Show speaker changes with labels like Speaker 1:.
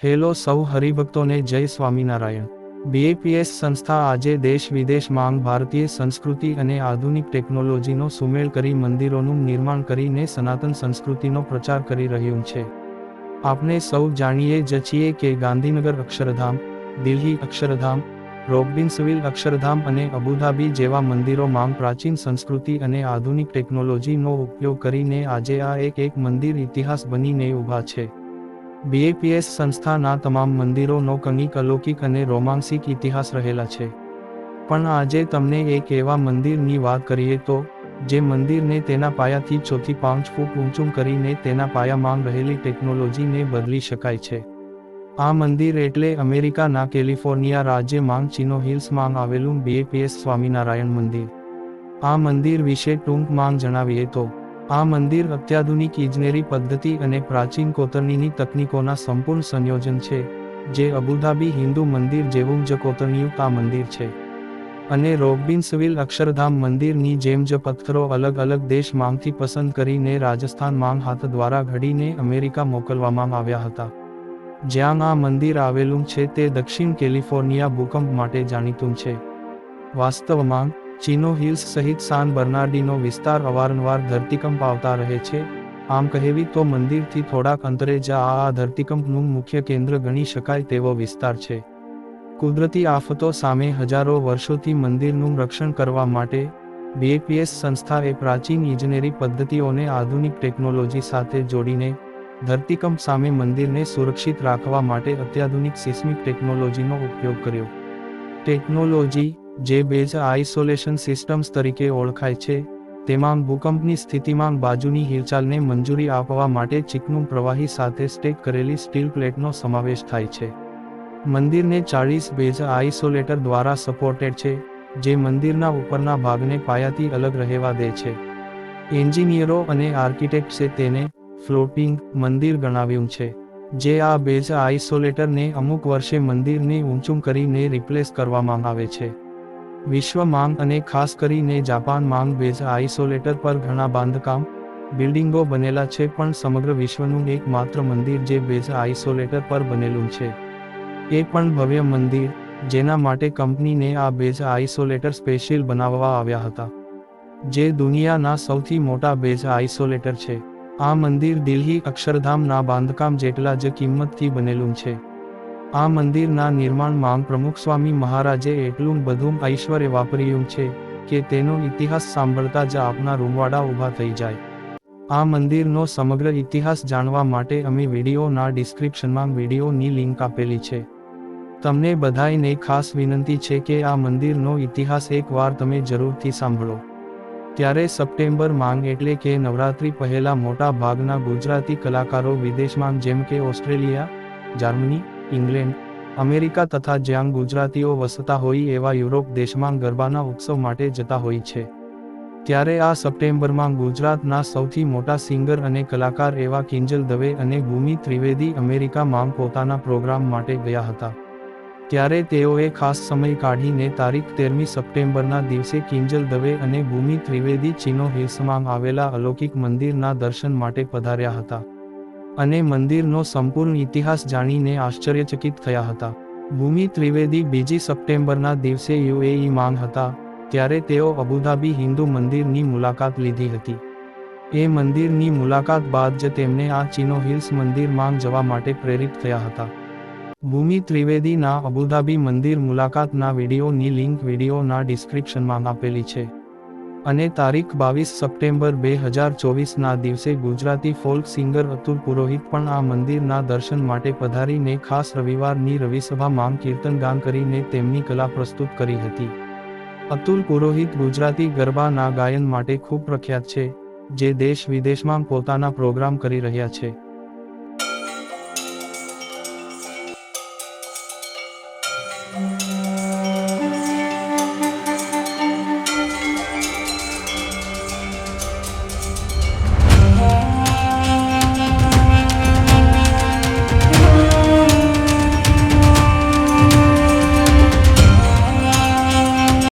Speaker 1: Hello સૌ હરિભક્તોને જય Swaminarayan. BAPS સંસ્થા આજે દેશ વિદેશમાં ભારતીય સંસ્કૃતિ અને આધુનિક ટેકનોલોજીનો સુમેળ કરી મંદિરોનું નિર્માણ કરીને સનાતન સંસ્કૃતિનો પ્રચાર કરી રહ્યું છે। આપણે સૌ જાણીએ જ છીએ કે ગાંધીનગર અક્ષરધામ, દિલ્હી અક્ષરધામ, રોબિન્સવિલ અક્ષરધામ અને અબુધાબી જેવા મંદિરોમાં પ્રાચીન સંસ્કૃતિ અને આધુનિક ટેકનોલોજીનો ઉપયોગ કરીને આજે આ એક મંદિર ઇતિહાસ બનીને ઊભા છે। બીએપીએસ સંસ્થાના તમામ મંદિરોનો કંઈક અલૌકિક અને રોમાંસિક ઇતિહાસ રહેલા છે, પણ આજે તમને એક એવા મંદિરની વાત કરીએ તો, જે મંદિરને તેના પાયાથી 4 થી 5 ફૂટ ઊંચું કરીને તેના પાયામાં રહેલી ટેકનોલોજીને બદલી શકાય છે। આ મંદિર એટલે અમેરિકાના કેલિફોર્નિયા રાજ્યમાં ચિનો હિલ્સમાં આવેલું બીએપીએસ સ્વામિનારાયણ મંદિર। આ મંદિર વિશે ટૂંકમાં જણાવીએ તો, આ મંદિર અત્યાધુનિક ઇજનેરી પદ્ધતિ અને પ્રાચીન કોતરણીની તકનીકોના સંપૂર્ણ સંયોજન છે, જે અબુધાબી હિન્દુ મંદિર જેવું જ કોતરણીયુક્ત આ મંદિર છે। અને રોબિન્સવિલ અક્ષરધામ મંદિરની જેમ જ પથ્થરો અલગ અલગ દેશમાંથી પસંદ કરીને રાજસ્થાનમાં હાથ દ્વારા ઘડીને અમેરિકા મોકલવામાં આવ્યા હતા। જ્યાં આ મંદિર આવેલું છે તે દક્ષિણ કેલિફોર્નિયા ભૂકંપ માટે જાણીતું છે। વાસ્તવમાં ચિનો હિલ્સ સહિત સાન બર્નાર્ડિનો વિસ્તાર અવારનવાર ધરતીકંપ આવતા રહે છે। આમ કહેવી તો મંદિરથી થોડાક અંતરે જ આ ધરતીકંપનું મુખ્ય કેન્દ્ર ગણી શકાય તેવો વિસ્તાર છે। કુદરતી આફતો સામે હજારો વર્ષોથી મંદિરનું રક્ષણ કરવા માટે બીએપીએસ સંસ્થાએ પ્રાચીન ઇજનેરી પદ્ધતિઓને આધુનિક ટેકનોલોજી સાથે જોડીને ધરતીકંપ સામે મંદિરને સુરક્ષિત રાખવા માટે અત્યાધુનિક સિસ્મિક ટેકનોલોજીનો ઉપયોગ કર્યો। ટેકનોલોજી, જે બેઝ આઇસોલેશન સિસ્ટમ્સ તરીકે ઓળખાય છે, તેમાં ભૂકંપની સ્થિતિમાં બાજુની હિલચાલને મંજૂરી આપવા માટે ચીકણું પ્રવાહી સાથે સ્ટેક કરેલી સ્ટીલ પ્લેટનો સમાવેશ થાય છે। મંદિરને 40 બેઝ આઇસોલેટર દ્વારા સપોર્ટેડ છે, જે મંદિરના ઉપરના ભાગને પાયાથી અલગ રહેવા દે છે। એન્જિનિયરો અને આર્કિટેક્ટ્સે તેને ફ્લોટિંગ મંદિર ગણાવ્યું છે, જે આ બેઝ આઇસોલેટરને અમુક વર્ષે મંદિરને ઊંચું કરીને રિપ્લેસ કરવામાં આવે છે। વિશ્વમાં અને ખાસ કરીને જાપાનમાં બેઝ આઇસોલેટર પર ઘણા બાંધકામ, બિલ્ડિંગો બનેલા છે, પણ સમગ્ર વિશ્વનું એકમાત્ર મંદિર જે બેઝ આઇસોલેટર પર બનેલું છે, એ પણ ભવ્ય મંદિર, જેના માટે કંપનીને આ બેઝ આઇસોલેટર સ્પેશિયલ બનાવવા આવ્યા હતા, જે દુનિયાના સૌથી મોટા બેઝ આઇસોલેટર છે। આ મંદિર દિલ્હી અક્ષરધામના બાંધકામ જેટલા જ કિંમતથી બનેલું છે। આ મંદિરના નિર્માણમાં પ્રમુખ સ્વામી મહારાજે એટલું બધું ઐશ્વર્ય વાપર્યું છે કે તેનો ઇતિહાસ સાંભળતા જ આપના રૂંવાડા ઊભા થઈ જાય। આ મંદિરનો સમગ્ર ઇતિહાસ જાણવા માટે અમે વિડીયોના ડિસ્ક્રિપ્શનમાં વિડીયોની લિંક આપેલી છે। તમને બધાયને ખાસ વિનંતી છે કે આ મંદિરનો ઇતિહાસ એકવાર તમે જરૂરથી સાંભળો। ત્યારે સપ્ટેમ્બર માંગ એટલે કે નવરાત્રિ પહેલા મોટા ભાગના ગુજરાતી કલાકારો વિદેશમાં જેમ કે ઓસ્ટ્રેલિયા, જર્મની, ઇંગ્લેન્ડ, અમેરિકા તથા જ્યાં ગુજરાતીઓ વસતા હોય એવા યુરોપ દેશમાં ગરબાના ઉત્સવ માટે જતા હોય છે। ત્યારે આ સપ્ટેમ્બરમાં ગુજરાતના સૌથી મોટા સિંગર અને કલાકાર એવા કિંજલ દવે અને ભૂમિ ત્રિવેદી અમેરિકામાં પોતાના પ્રોગ્રામ માટે ગયા હતા। ત્યારે તેઓએ ખાસ સમય કાઢીને તારીખ 13મી સપ્ટેમ્બરના દિવસે કિંજલ દવે અને ભૂમિ ત્રિવેદી ચિનો હિલ્સમાં આવેલા અલૌકિક મંદિરના દર્શન માટે પધાર્યા હતા અને મંદિરનો સંપૂર્ણ ઇતિહાસ જાણીને આશ્ચર્યચકિત થયા હતા। ભૂમિ ત્રિવેદી 2જી સપ્ટેમ્બરના દિવસે યુએઈમાં હતા, ત્યારે તેઓ અબુધાબી હિન્દુ મંદિરની મુલાકાત લીધી હતી। એ મંદિરની મુલાકાત બાદ જ તેમને આ ચિનો હિલ્સ મંદિરમાં જવા માટે પ્રેરિત થયા હતા। ભૂમિ ત્રિવેદીના અબુધાબી મંદિર મુલાકાતના વિડીયોની લિંક વિડીયોના ડિસ્ક્રિપ્શનમાં આપેલી છે। અને તારીખ 22 સપ્ટેમ્બર 2024ના દિવસે ગુજરાતી ફોલ્ક સિંગર અતુલ પુરોહિત પણ આ મંદિરના દર્શન માટે પધારીને ખાસ રવિવારની રવિસભામાં કીર્તનગાન કરીને તેમની કલા પ્રસ્તુત કરી હતી। અતુલ પુરોહિત ગુજરાતી ગરબાના ગાયન માટે ખૂબ પ્રખ્યાત છે, જે દેશ વિદેશમાં પોતાના પ્રોગ્રામ કરી રહ્યા છે।